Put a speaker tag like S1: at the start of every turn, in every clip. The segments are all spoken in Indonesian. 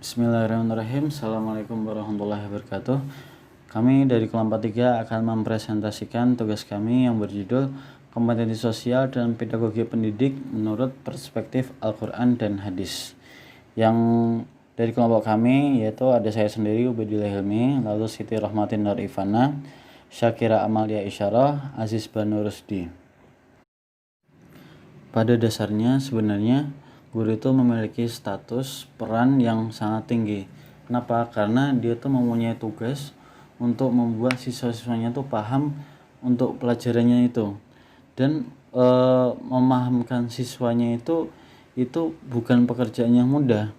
S1: Bismillahirrahmanirrahim. Assalamualaikum warahmatullahi wabarakatuh. Kami dari kelompok 3 akan mempresentasikan tugas kami yang berjudul Kompetensi Sosial dan Pedagogi Pendidik menurut Perspektif Al-Quran dan Hadis. Yang dari kelompok kami yaitu ada saya sendiri, Ubedillah Hilmi, lalu Siti Rahmatin Nur Ivana, Syakira Amalia Isyarah, Aziz Banu Rusdi. Pada dasarnya sebenarnya guru itu memiliki status peran yang sangat tinggi. Kenapa? Karena dia tuh mempunyai tugas untuk membuat siswa-siswanya tuh paham untuk pelajarannya itu, dan memahamkan siswanya itu bukan pekerjaan yang mudah.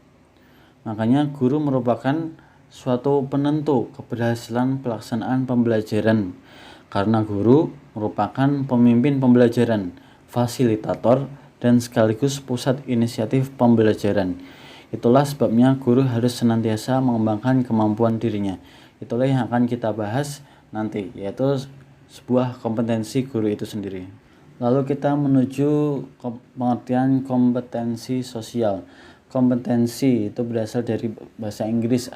S1: Makanya guru merupakan suatu penentu keberhasilan pelaksanaan pembelajaran, karena guru merupakan pemimpin pembelajaran, fasilitator, dan sekaligus pusat inisiatif pembelajaran. Itulah sebabnya guru harus senantiasa mengembangkan kemampuan dirinya. Itulah yang akan kita bahas nanti, yaitu sebuah kompetensi guru itu sendiri. Lalu kita menuju pengertian kompetensi sosial. Kompetensi itu berasal dari bahasa Inggris,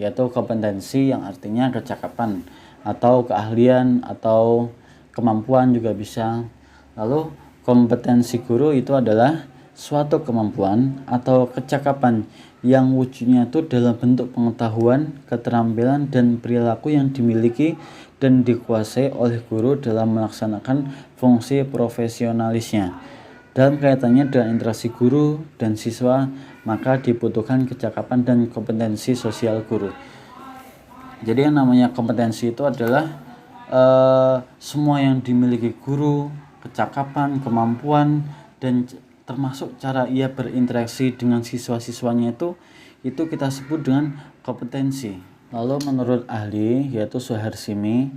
S1: yaitu kompetensi yang artinya kecakapan atau keahlian atau kemampuan juga bisa. Lalu kompetensi guru itu adalah suatu kemampuan atau kecakapan yang wujudnya itu dalam bentuk pengetahuan, keterampilan, dan perilaku yang dimiliki dan dikuasai oleh guru dalam melaksanakan fungsi profesionalisnya. Dalam kaitannya dengan interaksi guru dan siswa, maka dibutuhkan kecakapan dan kompetensi sosial guru. Jadi yang namanya kompetensi itu adalah semua yang dimiliki guru, kecakapan, kemampuan, dan termasuk cara ia berinteraksi dengan siswa-siswanya itu kita sebut dengan kompetensi. Lalu menurut ahli yaitu Suharsimi,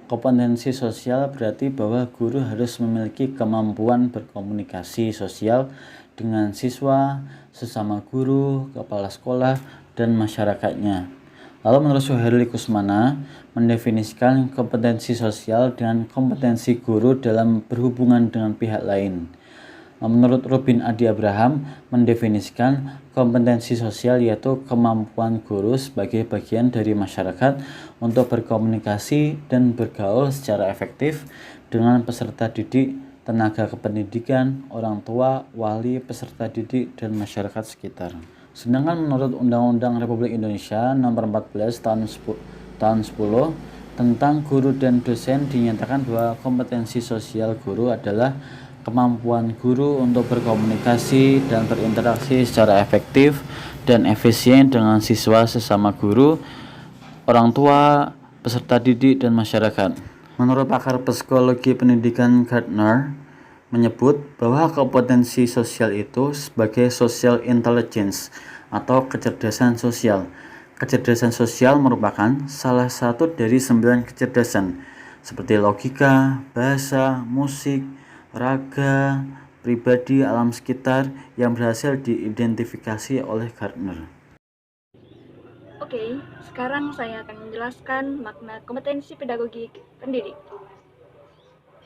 S1: kompetensi sosial berarti bahwa guru harus memiliki kemampuan berkomunikasi sosial dengan siswa, sesama guru, kepala sekolah, dan masyarakatnya. Lalu menurut Suhaili Kusmana mendefinisikan kompetensi sosial dengan kompetensi guru dalam berhubungan dengan pihak lain. Menurut Robin Adi Abraham mendefinisikan kompetensi sosial yaitu kemampuan guru sebagai bagian dari masyarakat untuk berkomunikasi dan bergaul secara efektif dengan peserta didik, tenaga kependidikan, orang tua, wali, peserta didik, dan masyarakat sekitar. Sedangkan menurut Undang-Undang Republik Indonesia Nomor 14 tahun 10 tentang guru dan dosen dinyatakan bahwa kompetensi sosial guru adalah kemampuan guru untuk berkomunikasi dan berinteraksi secara efektif dan efisien dengan siswa sesama guru, orang tua, peserta didik, dan masyarakat. Menurut pakar psikologi pendidikan Gardner menyebut bahwa kompetensi sosial itu sebagai social intelligence atau kecerdasan sosial. Kecerdasan sosial merupakan salah satu dari 9 kecerdasan seperti logika, bahasa, musik, raga, pribadi, alam sekitar yang berhasil diidentifikasi oleh Gardner.
S2: Oke, sekarang saya akan menjelaskan makna kompetensi pedagogik pendidik.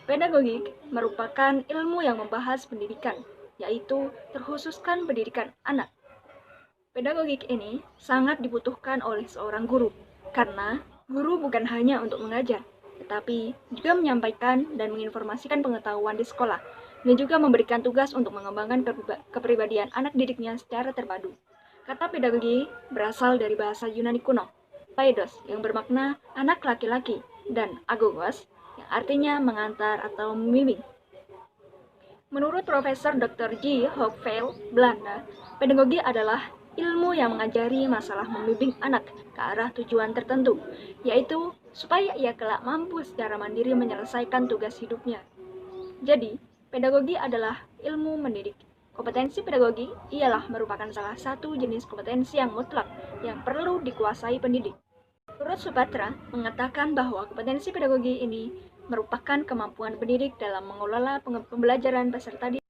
S2: Pedagogik merupakan ilmu yang membahas pendidikan, yaitu terkhususkan pendidikan anak. Pedagogik ini sangat dibutuhkan oleh seorang guru, karena guru bukan hanya untuk mengajar, tetapi juga menyampaikan dan menginformasikan pengetahuan di sekolah, dan juga memberikan tugas untuk mengembangkan kepribadian anak didiknya secara terpadu. Kata pedagogi berasal dari bahasa Yunani kuno, paidos, yang bermakna anak laki-laki, dan agogos, yang artinya mengantar atau membimbing. Menurut Profesor Dr. G. Hofveil, Belanda, pedagogi adalah ilmu yang mengajari masalah membimbing anak ke arah tujuan tertentu, yaitu supaya ia kelak mampu secara mandiri menyelesaikan tugas hidupnya. Jadi, pedagogi adalah ilmu mendidik. Kompetensi pedagogi ialah merupakan salah satu jenis kompetensi yang mutlak yang perlu dikuasai pendidik. Menurut Supatra mengatakan bahwa kompetensi pedagogi ini merupakan kemampuan pendidik dalam mengelola pembelajaran peserta didik.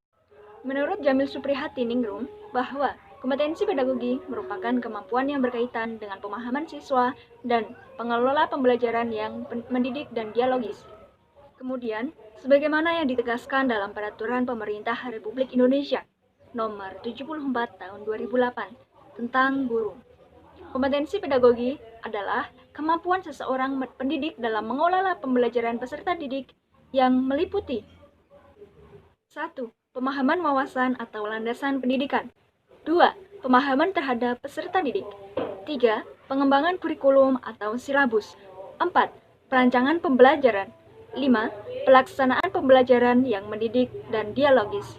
S2: Menurut Jamil Suprihati Ningrum bahwa kompetensi pedagogi merupakan kemampuan yang berkaitan dengan pemahaman siswa dan pengelola pembelajaran yang mendidik dan dialogis. Kemudian, sebagaimana yang ditegaskan dalam Peraturan Pemerintah Republik Indonesia Nomor 74 Tahun 2008 tentang guru. Kompetensi pedagogi adalah kemampuan seseorang pendidik dalam mengelola pembelajaran peserta didik yang meliputi 1. Pemahaman wawasan atau landasan pendidikan. 2. Pemahaman terhadap peserta didik. 3. Pengembangan kurikulum atau silabus. 4. Perancangan pembelajaran. 5. Pelaksanaan pembelajaran yang mendidik dan dialogis.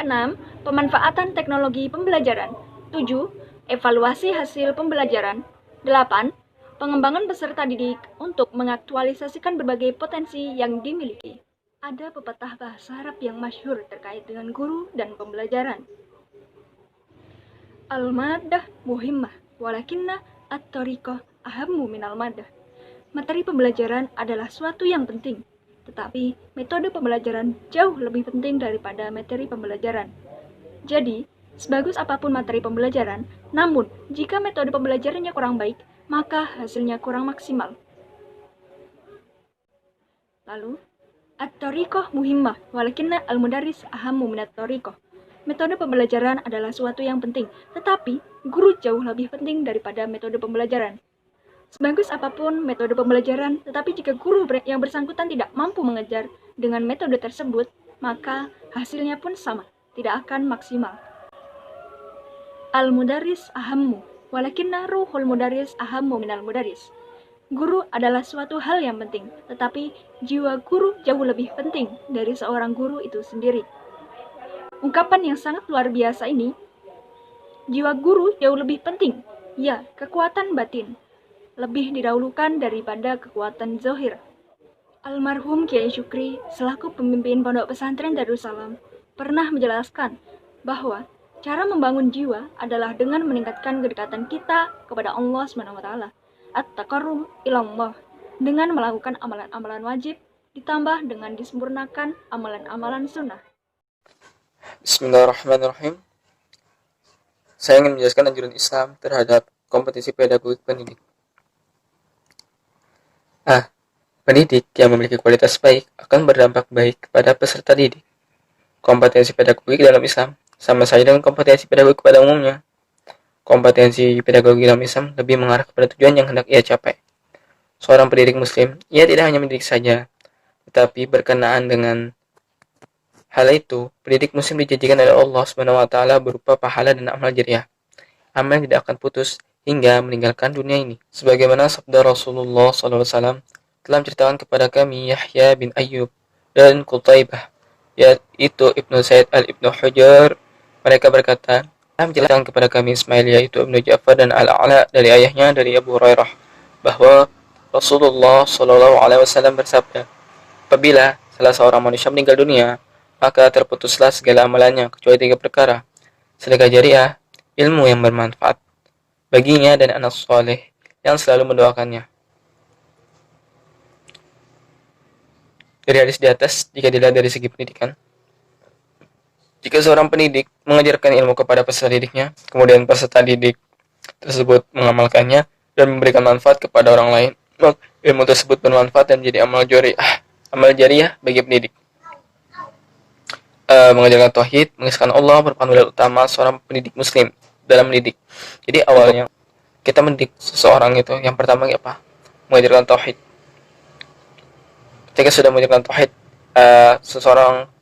S2: 6. Pemanfaatan teknologi pembelajaran. 7. Evaluasi hasil pembelajaran. 8. Pengembangan peserta didik untuk mengaktualisasikan berbagai potensi yang dimiliki. Ada pepatah bahasa Arab yang masyhur terkait dengan guru dan pembelajaran. Al-maddah muhimmah, walakinna at-tariqah ahammu minal maddah. Materi pembelajaran adalah suatu yang penting, tetapi metode pembelajaran jauh lebih penting daripada materi pembelajaran. Jadi, sebagus apapun materi pembelajaran, namun jika metode pembelajarannya kurang baik, maka hasilnya kurang maksimal. Lalu, at-tariqah muhimmah, walakinna al-mudarris ahammu minat tariqah. Metode pembelajaran adalah suatu yang penting, tetapi guru jauh lebih penting daripada metode pembelajaran. Sebagus apapun metode pembelajaran, tetapi jika guru yang bersangkutan tidak mampu mengejar dengan metode tersebut, maka hasilnya pun sama, tidak akan maksimal. Al-mudarris ahammu, walakinna ruhul mudarris ahammu minal mudarris. Guru adalah suatu hal yang penting, tetapi jiwa guru jauh lebih penting dari seorang guru itu sendiri. Ungkapan yang sangat luar biasa ini, jiwa guru jauh lebih penting, ya, kekuatan batin, lebih didahulukan daripada kekuatan zahir. Almarhum Kiai Syukri, selaku pemimpin Pondok Pesantren Darussalam, pernah menjelaskan bahwa cara membangun jiwa adalah dengan meningkatkan kedekatan kita kepada Allah SWT, at-taqarrub ilallah, dengan melakukan amalan-amalan wajib, ditambah dengan disempurnakan amalan-amalan sunnah.
S3: Bismillahirrahmanirrahim. Saya ingin menjelaskan anjuran Islam terhadap kompetisi pedagogik pendidik. Pendidik yang memiliki kualitas baik akan berdampak baik kepada peserta didik. Kompetensi pedagogik dalam Islam sama saja dengan kompetensi pedagogik pada umumnya. Kompetensi pedagogik dalam Islam lebih mengarah kepada tujuan yang hendak ia capai. Seorang pendidik muslim, ia tidak hanya mendidik saja, tetapi berkenaan dengan hal itu, pendidik muslim dijanjikan oleh Allah SWT berupa pahala dan amal jariah. Amal yang tidak akan putus hingga meninggalkan dunia ini. Sebagaimana sabda Rasulullah SAW telah menceritakan kepada kami Yahya bin Ayyub dan Qutaibah, yaitu Ibnu Said al-Ibnu Hujar. Mereka berkata, telah menjelaskan kepada kami Ismail, yaitu Ibnu Ja'far dan Al-A'la dari ayahnya dari Abu Hurairah, bahwa Rasulullah SAW bersabda, apabila salah seorang manusia meninggal dunia, maka terputuslah segala amalannya kecuali 3 perkara: sedekah jariah, ilmu yang bermanfaat baginya, dan anak soleh yang selalu mendoakannya. Dari hadis di atas, jika dilihat dari segi pendidikan, jika seorang pendidik mengajarkan ilmu kepada peserta didiknya, kemudian peserta didik tersebut mengamalkannya dan memberikan manfaat kepada orang lain, maka ilmu tersebut bermanfaat dan menjadi amal jariah bagi pendidik. Mengajarkan tauhid, mengisahkan Allah merupakan modal utama seorang pendidik muslim dalam mendidik. Jadi awalnya kita mendidik seseorang itu, yang pertama apa? Mengajarkan tauhid. Ketika sudah mengajarkan tauhid, seseorang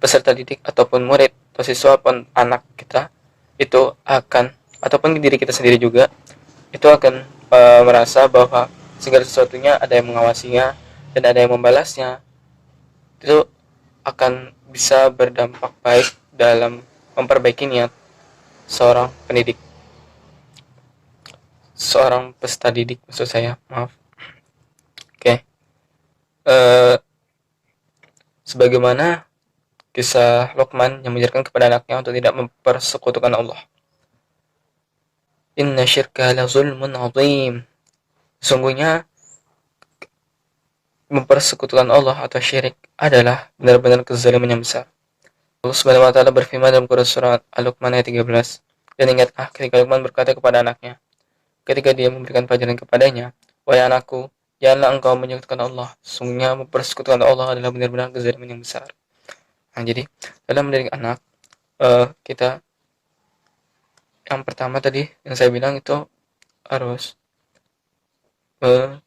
S3: peserta didik ataupun murid atau siswa pun anak kita itu akan, ataupun diri kita sendiri juga, itu akan merasa bahwa segala sesuatunya ada yang mengawasinya dan ada yang membalasnya. Itu akan bisa berdampak baik dalam memperbaiki niat seorang pendidik, seorang peserta didik maksud saya, maaf. Oke. Sebagaimana kisah Luqman yang mengajarkan kepada anaknya untuk tidak mempersekutukan Allah. Inna syirka la zulmun azim. Sesungguhnya mempersekutukan Allah atau syirik adalah benar-benar kezaliman yang besar. Allah Subhanahu wa taala berfirman dalam Quran surat Al-Luqman ayat 13, dan ingatlah ketika Luqman berkata kepada anaknya ketika dia memberikan pelajaran kepadanya, wahai anakku, janganlah engkau menyekutukan Allah. Sesungguhnya mempersekutukan Allah adalah benar-benar kezaliman yang besar. Nah, jadi dalam mendidik anak, kita Yang pertama tadi yang saya bilang itu harus eh,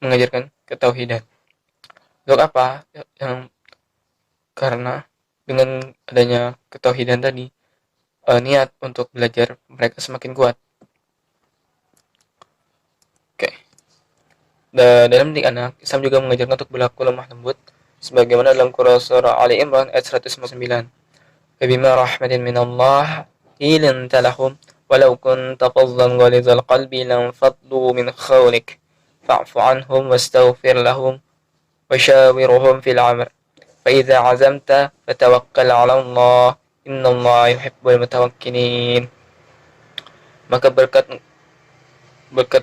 S3: mengajarkan ketauhidan. Untuk apa? Yang karena dengan adanya ketauhidan tadi, niat untuk belajar mereka semakin kuat. Oke. Dalam didik anak, Islam juga mengajarkan untuk berlaku lemah lembut, sebagaimana dalam Quran surah Ali Imran ayat 159. فبما رحمة من الله لنت لهم ولو كنت فظا غليظ القلب لانفضوا من حولك فاعف عنهم واستغفر لهم وشاورهم في الأمر فإذا عزمت فتوكل على الله إن الله يحب المتوكلين. Maka berkat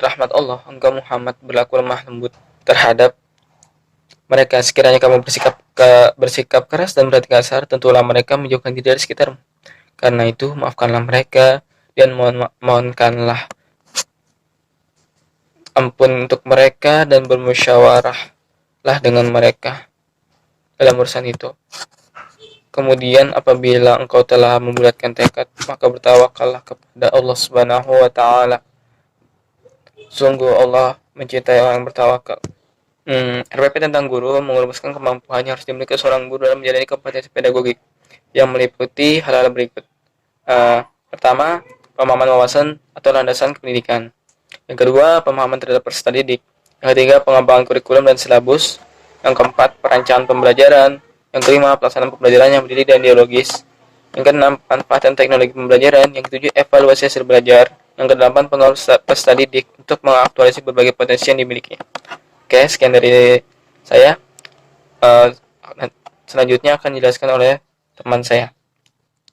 S3: rahmat Allah engkau Muhammad berlaku lemah lembut terhadap mereka. Sekiranya kamu bersikap keras dan berat kasar, tentulah mereka menjauhkan diri dari sekitarmu. Karena itu maafkanlah mereka dan mohonkanlah ampun untuk mereka dan bermusyawarahlah dengan mereka dalam urusan itu. Kemudian apabila engkau telah membulatkan tekad, maka bertawakallah kepada Allah Subhanahu wa taala. Sungguh Allah mencintai orang yang bertawakal. RPP tentang guru merumuskan kemampuan yang harus dimiliki seorang guru dalam menjalani kompetensi pedagogik yang meliputi hal-hal berikut. Pertama, pemahaman wawasan atau landasan pendidikan. Yang kedua, pemahaman terhadap peserta didik. Yang ketiga, pengembangan kurikulum dan silabus. Yang keempat, perencanaan pembelajaran. Yang kelima, pelaksanaan pembelajaran yang mendidik dan dialogis. Yang keenam, pemanfaatan teknologi pembelajaran. Yang ketujuh, evaluasi hasil belajar. Yang kedelapan, pengawasan peserta didik untuk mengaktualisasi berbagai potensi yang dimiliki. Oke, sekian dari saya. Selanjutnya akan dijelaskan oleh teman saya.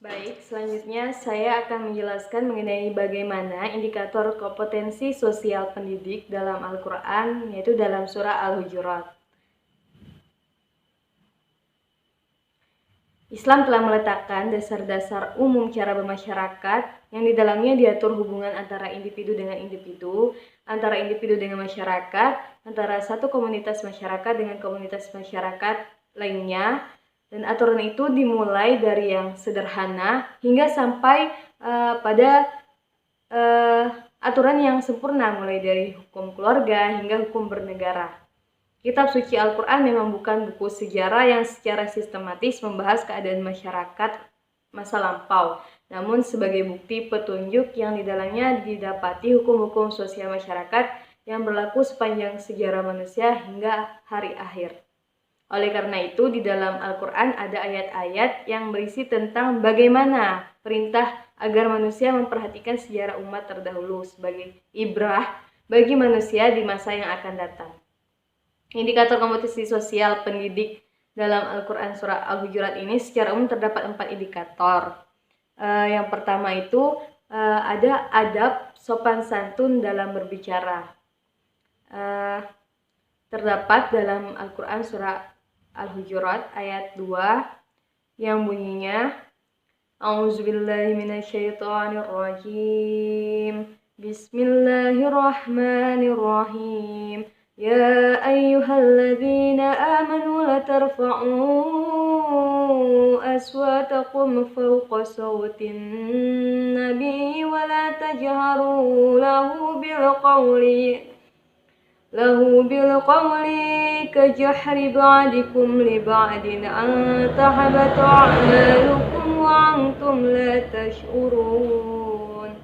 S4: Baik, selanjutnya saya akan menjelaskan mengenai bagaimana indikator kompetensi sosial pendidik dalam Al-Quran, yaitu dalam surah Al-Hujurat. Islam telah meletakkan dasar-dasar umum cara bermasyarakat yang di dalamnya diatur hubungan antara individu dengan individu, antara individu dengan masyarakat, antara satu komunitas masyarakat dengan komunitas masyarakat lainnya, dan aturan itu dimulai dari yang sederhana hingga sampai pada aturan yang sempurna, mulai dari hukum keluarga hingga hukum bernegara. Kitab suci Al-Quran memang bukan buku sejarah yang secara sistematis membahas keadaan masyarakat masa lampau, namun sebagai bukti petunjuk yang di dalamnya didapati hukum-hukum sosial masyarakat yang berlaku sepanjang sejarah manusia hingga hari akhir. Oleh karena itu, di dalam Al-Quran ada ayat-ayat yang berisi tentang bagaimana perintah agar manusia memperhatikan sejarah umat terdahulu sebagai ibrah bagi manusia di masa yang akan datang. Indikator kompetensi sosial pendidik dalam Al-Quran surah Al-Hujurat ini secara umum terdapat 4 indikator. Yang pertama itu ada adab sopan santun dalam berbicara. Terdapat dalam Al-Quran surah Al-Hujurat ayat 2 yang bunyinya A'udzubillahi minasyaitonirrajim. Bismillahirrahmanirrahim. Ya ayyuhalladzina amanu la tarfa'u aswatakum fawqa sawtin nabi wa la tajharu lahu bilqawli kajahri ba'dikum li ba'din an tahbata a'malukum wa antum la tash'urun.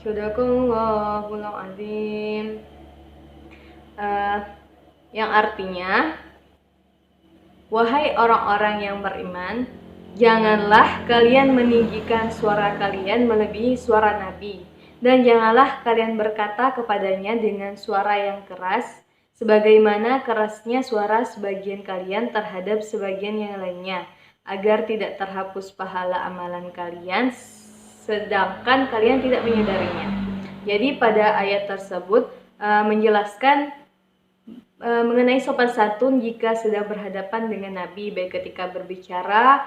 S4: Sadaqallahul azim. Yang artinya, wahai orang-orang yang beriman, janganlah kalian meninggikan suara kalian melebihi suara Nabi, dan janganlah kalian berkata kepadanya dengan suara yang keras, sebagaimana kerasnya suara sebagian kalian terhadap sebagian yang lainnya, agar tidak terhapus pahala amalan kalian, sedangkan kalian tidak menyadarinya. Jadi pada ayat tersebut menjelaskan mengenai sopan santun jika sedang berhadapan dengan Nabi, baik ketika berbicara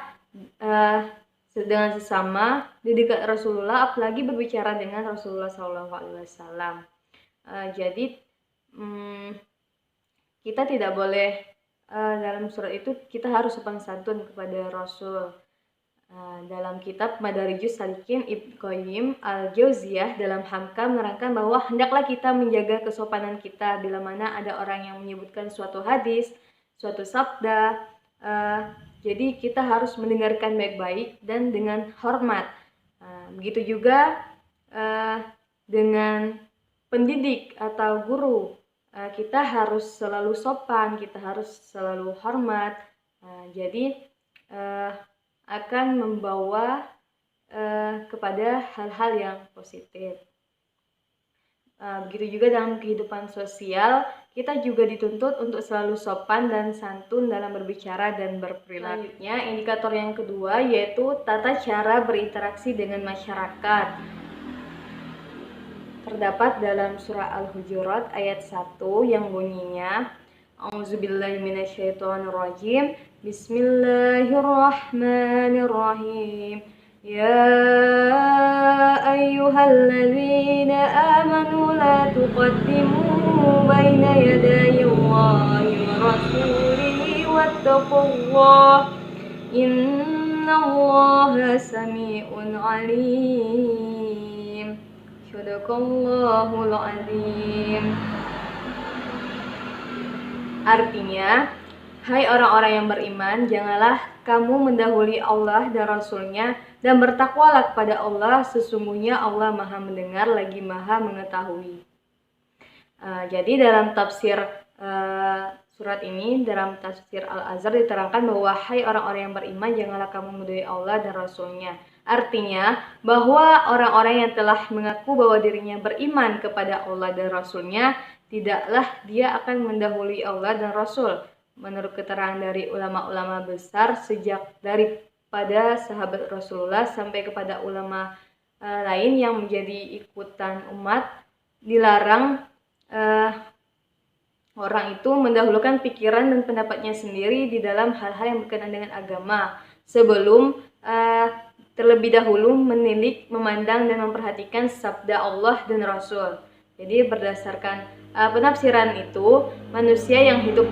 S4: dengan sesama di dekat Rasulullah, apalagi berbicara dengan Rasulullah SAW. Jadi kita tidak boleh dalam surat itu kita harus sopan santun kepada Rasul. Dalam kitab Madarijus Salikin, Ibnu Qayyim Al-Jauziyah dalam Hamka menerangkan bahwa hendaklah kita menjaga kesopanan kita bila mana ada orang yang menyebutkan suatu hadis, suatu sabda. Jadi kita harus mendengarkan baik-baik dan dengan hormat. Begitu juga dengan pendidik atau guru. Kita harus selalu sopan, kita harus selalu hormat. Jadi akan membawa kepada hal-hal yang positif. Begitu juga dalam kehidupan sosial, kita juga dituntut untuk selalu sopan dan santun dalam berbicara dan berperilaku. Selanjutnya, indikator yang kedua yaitu tata cara berinteraksi dengan masyarakat. Terdapat dalam surah Al-Hujurat ayat 1 yang bunyinya A'udzubillahi minasyaitonirrajim. Bismillahirrahmanirrahim. Ya ayyuhalladzina amanu la tuqaddimu baina yaday Allahi wa rasulihi wattaqullah. Innallaha sami'un alim. Sadaqallahul azim. Artinya, hai orang-orang yang beriman, janganlah kamu mendahului Allah dan Rasul-Nya dan bertakwalah kepada Allah, sesungguhnya Allah Maha mendengar lagi Maha mengetahui. Jadi dalam tafsir surat ini, dalam tafsir Al-Azhar diterangkan bahwa hai orang-orang yang beriman, janganlah kamu mendahului Allah dan Rasul-Nya. Artinya bahwa orang-orang yang telah mengaku bahwa dirinya beriman kepada Allah dan Rasul-Nya, tidaklah dia akan mendahului Allah dan Rasul. Menurut keterangan dari ulama-ulama besar, sejak daripada sahabat Rasulullah sampai kepada ulama lain yang menjadi ikutan umat, dilarang orang itu mendahulukan pikiran dan pendapatnya sendiri di dalam hal-hal yang berkenaan dengan agama sebelum terlebih dahulu menilik, memandang dan memperhatikan sabda Allah dan Rasul. Jadi berdasarkan penafsiran itu, manusia yang hidup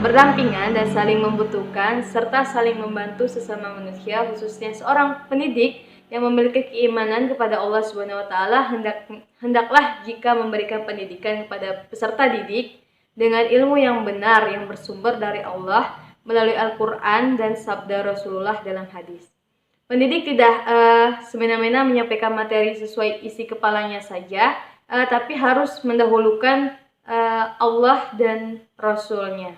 S4: berdampingan dan saling membutuhkan serta saling membantu sesama manusia, khususnya seorang pendidik yang memiliki keimanan kepada Allah Subhanahu wa taala, hendaklah jika memberikan pendidikan kepada peserta didik dengan ilmu yang benar yang bersumber dari Allah melalui Al-Qur'an dan sabda Rasulullah dalam hadis. Pendidik tidak semena-mena menyampaikan materi sesuai isi kepalanya saja, tapi harus mendahulukan Allah dan Rasul-Nya.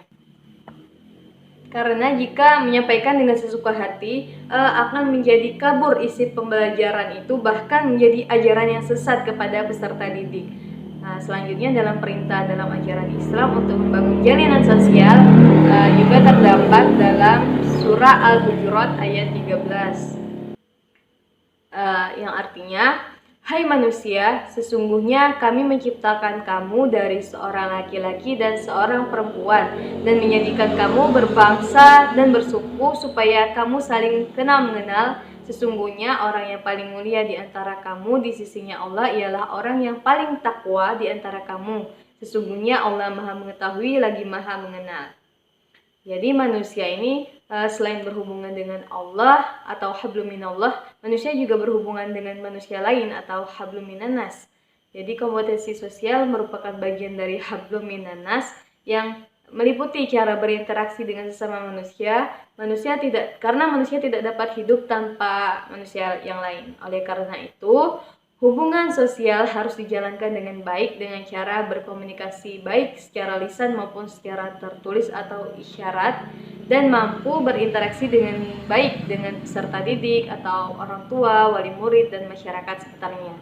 S4: Karena jika menyampaikan dengan sesuka hati, akan menjadi kabur isi pembelajaran itu, bahkan menjadi ajaran yang sesat kepada peserta didik. Selanjutnya dalam perintah dalam ajaran Islam untuk membangun jalinan sosial juga terdapat dalam surah Al-Hujurat ayat 13. Yang artinya, hai manusia, sesungguhnya kami menciptakan kamu dari seorang laki-laki dan seorang perempuan dan menjadikan kamu berbangsa dan bersuku supaya kamu saling kenal mengenal. Sesungguhnya orang yang paling mulia di antara kamu di sisinya Allah ialah orang yang paling takwa di antara kamu. Sesungguhnya Allah Maha mengetahui lagi Maha mengenal. Jadi manusia ini selain berhubungan dengan Allah atau hablum minallah, manusia juga berhubungan dengan manusia lain atau hablum minannas. Jadi kompetensi sosial merupakan bagian dari hablum minannas yang meliputi cara berinteraksi dengan sesama manusia. Karena manusia tidak dapat hidup tanpa manusia yang lain. Oleh karena itu, hubungan sosial harus dijalankan dengan baik dengan cara berkomunikasi baik secara lisan maupun secara tertulis atau isyarat, dan mampu berinteraksi dengan baik dengan peserta didik atau orang tua, wali murid, dan masyarakat sekitarnya.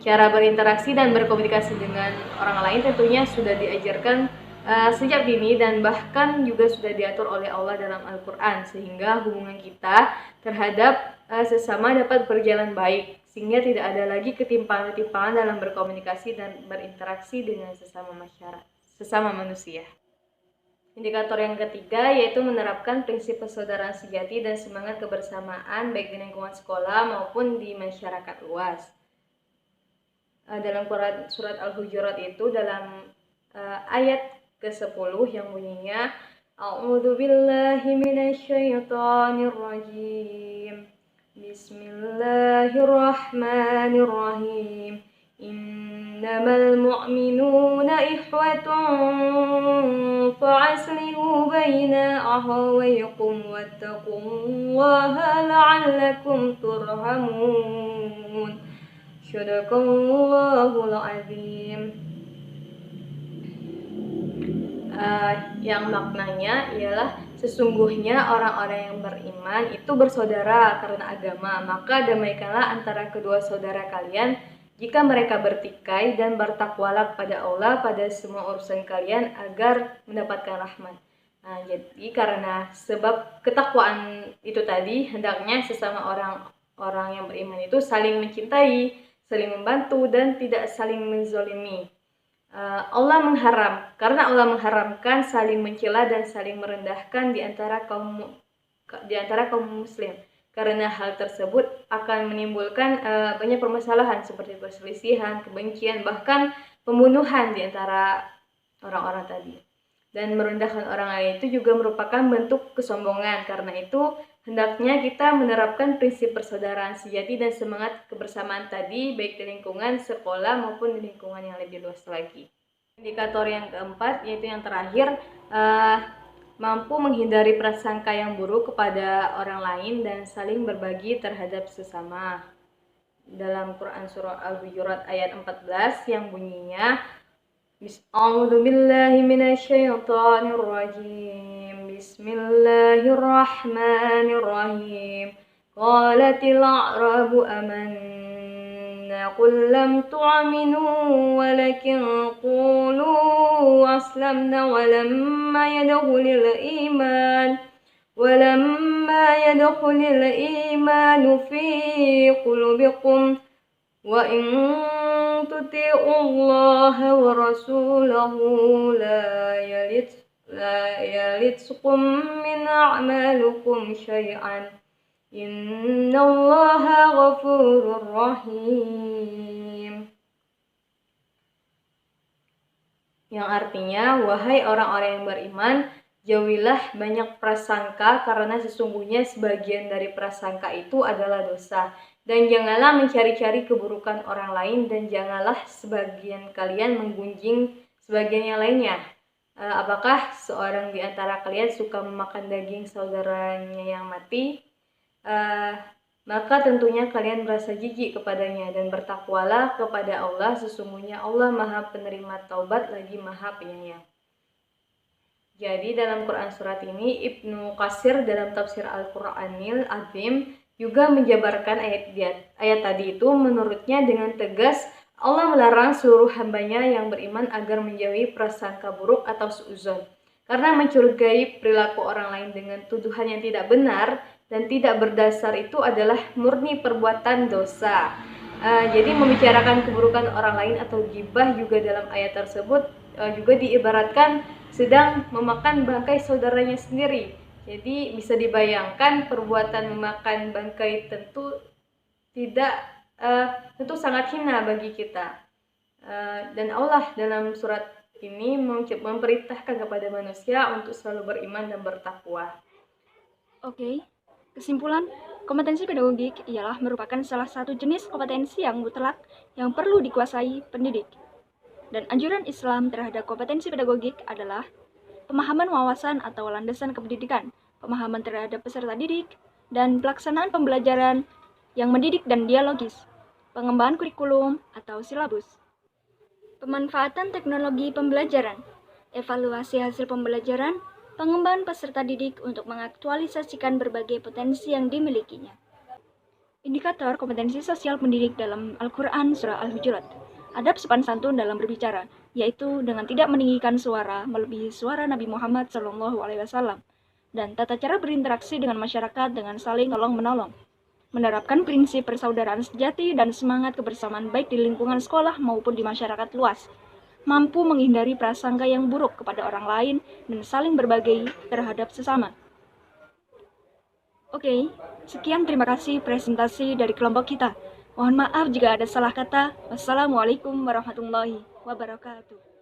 S4: Cara berinteraksi dan berkomunikasi dengan orang lain tentunya sudah diajarkan sejak dini dan bahkan juga sudah diatur oleh Allah dalam Al-Quran, sehingga hubungan kita terhadap sesama dapat berjalan baik, sehingga tidak ada lagi ketimpangan-ketimpangan dalam berkomunikasi dan berinteraksi dengan sesama manusia. Indikator yang ketiga yaitu menerapkan prinsip persaudaraan sejati dan semangat kebersamaan baik di lingkungan sekolah maupun di masyarakat luas. Dalam surat Al-Hujurat itu dalam ayat ke-10 yang bunyinya A'udzubillahi minasyaitonirrajim. Bismillahirrahmanirrahim. Innamal mu'minuna ikhwatun fa'aslihu baina akhawaykum wattaqullaha la'allakum turhamun. Sadaqallahul azim. Yang maknanya ialah sesungguhnya orang-orang yang beriman itu bersaudara karena agama, maka damaikanlah antara kedua saudara kalian jika mereka bertikai dan bertakwalah kepada Allah pada semua urusan kalian agar mendapatkan rahmat. Nah, jadi karena sebab ketakwaan itu tadi, hendaknya sesama orang-orang yang beriman itu saling mencintai, saling membantu, dan tidak saling menzolimi. Karena Allah mengharamkan saling mencela dan saling merendahkan di antara kaum muslim. Karena hal tersebut akan menimbulkan banyak permasalahan seperti perselisihan, kebencian, bahkan pembunuhan di antara orang-orang tadi. Dan merendahkan orang lain itu juga merupakan bentuk kesombongan. Karena itu hendaknya kita menerapkan prinsip persaudaraan sejati dan semangat kebersamaan tadi, baik di lingkungan sekolah maupun di lingkungan yang lebih luas lagi. Indikator yang keempat, yaitu yang terakhir, mampu menghindari prasangka yang buruk kepada orang lain dan saling berbagi terhadap sesama. Dalam Quran Surah Al-Hujurat ayat 14 yang bunyinya, A'udzubillahi minasyaitonirrajim. Bismillahirrahmanirrahim. Qalatil a'rabu amanna qul lam tu'minu walakin qulu aslamna walamma yadkhulil imanu fi qulubikum wa in tuti'ullaha wa rasulahu la yalitskum min a'malukum syai'an innallaha ghafurur rahim. Yang artinya, wahai orang-orang yang beriman, jauhilah banyak prasangka karena sesungguhnya sebagian dari prasangka itu adalah dosa. Dan janganlah mencari-cari keburukan orang lain, dan janganlah sebagian kalian menggunjing sebagian yang lainnya. Apakah seorang di antara kalian suka memakan daging saudaranya yang mati? Maka tentunya kalian merasa jijik kepadanya, dan bertakwalah kepada Allah, sesungguhnya Allah Maha Penerima Taubat lagi Maha Penyayang. Jadi dalam Quran surat ini, Ibnu Katsir dalam tafsir Al-Qur'anil Azim juga menjabarkan ayat tadi itu. Menurutnya dengan tegas Allah melarang seluruh hambanya yang beriman agar menjauhi prasangka buruk atau suudzon, karena mencurigai perilaku orang lain dengan tuduhan yang tidak benar dan tidak berdasar itu adalah murni perbuatan dosa. Jadi membicarakan keburukan orang lain atau ghibah juga dalam ayat tersebut juga diibaratkan sedang memakan bangkai saudaranya sendiri. Jadi bisa dibayangkan perbuatan memakan bangkai tentu sangat hina bagi kita. Dan Allah dalam surat ini memerintahkan kepada manusia untuk selalu beriman dan bertakwa.
S2: Oke, kesimpulan, kompetensi pedagogik ialah merupakan salah satu jenis kompetensi yang mutlak yang perlu dikuasai pendidik. Dan anjuran Islam terhadap kompetensi pedagogik adalah pemahaman wawasan atau landasan kependidikan, pemahaman terhadap peserta didik, dan pelaksanaan pembelajaran yang mendidik dan dialogis, pengembangan kurikulum atau silabus, pemanfaatan teknologi pembelajaran, evaluasi hasil pembelajaran, pengembangan peserta didik untuk mengaktualisasikan berbagai potensi yang dimilikinya. Indikator kompetensi sosial pendidik dalam Al-Quran Surah Al-Hujurat. Adab sopan santun dalam berbicara, yaitu dengan tidak meninggikan suara melebihi suara Nabi Muhammad SAW, dan tata cara berinteraksi dengan masyarakat dengan saling tolong-menolong. Menerapkan prinsip persaudaraan sejati dan semangat kebersamaan baik di lingkungan sekolah maupun di masyarakat luas. Mampu menghindari prasangka yang buruk kepada orang lain dan saling berbagi terhadap sesama. Oke, sekian terima kasih presentasi dari kelompok kita. Mohon maaf jika ada salah kata. Wassalamualaikum warahmatullahi wabarakatuh.